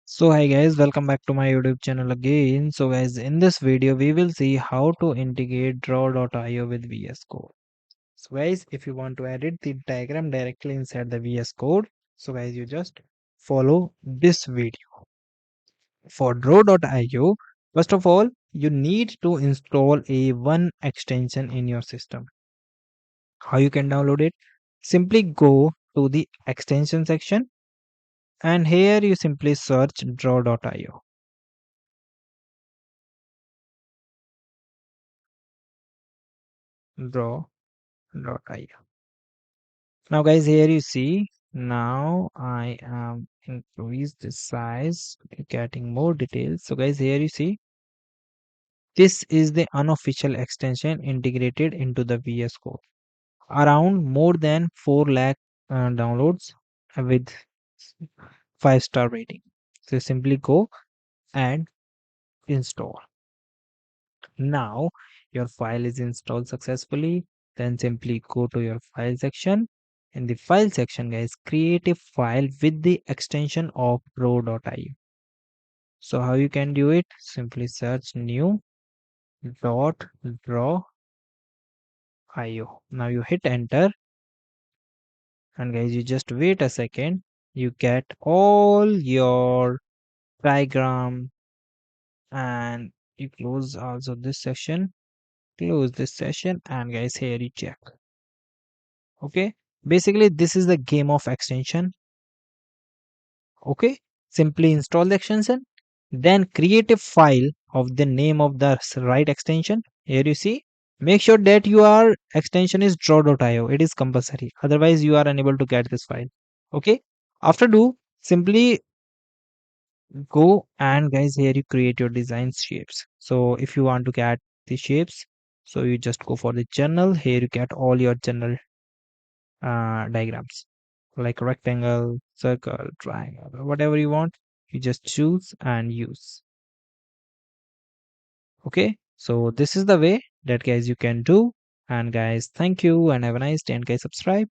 So hi guys, welcome back to my YouTube channel again. So guys, in this video we will see how to integrate draw.io with VS Code. So guys, if you want to edit the diagram directly inside the VS Code, so guys you just follow this video. For draw.io, first of all, you need to install a one extension in your system. How you can download it? Simply go to the extension section and here you simply search draw.io. Draw.io. Now guys, here you see, now I am increase the size, getting more details. So guys, here you see, this is the unofficial extension integrated into the VS Code. Around more than 4 lakh downloads with 5-star rating. So simply go and install. Now your file is installed successfully. Then simply go to your file section. In the file section, guys, create a file with the extension of draw.io. So how you can do it? Simply search new dot draw.io. Now you hit enter and guys you just wait a second. You get all your diagram and you close also this session. Close this session and guys here you check. Okay, basically this is the game of extension. Okay, simply install the extension, then create a file of the name of the right extension. Here you see, make sure that your extension is draw.io. It is compulsory, otherwise you are unable to get this file. Okay, after do, simply go and guys here you create your design shapes. So if you want to get the shapes, so you just go for the general. Here you get all your general diagrams like rectangle, circle, triangle, whatever you want. You just choose and use. Okay, so this is the way that guys you can do. And guys, thank you and have a nice day and guys subscribe.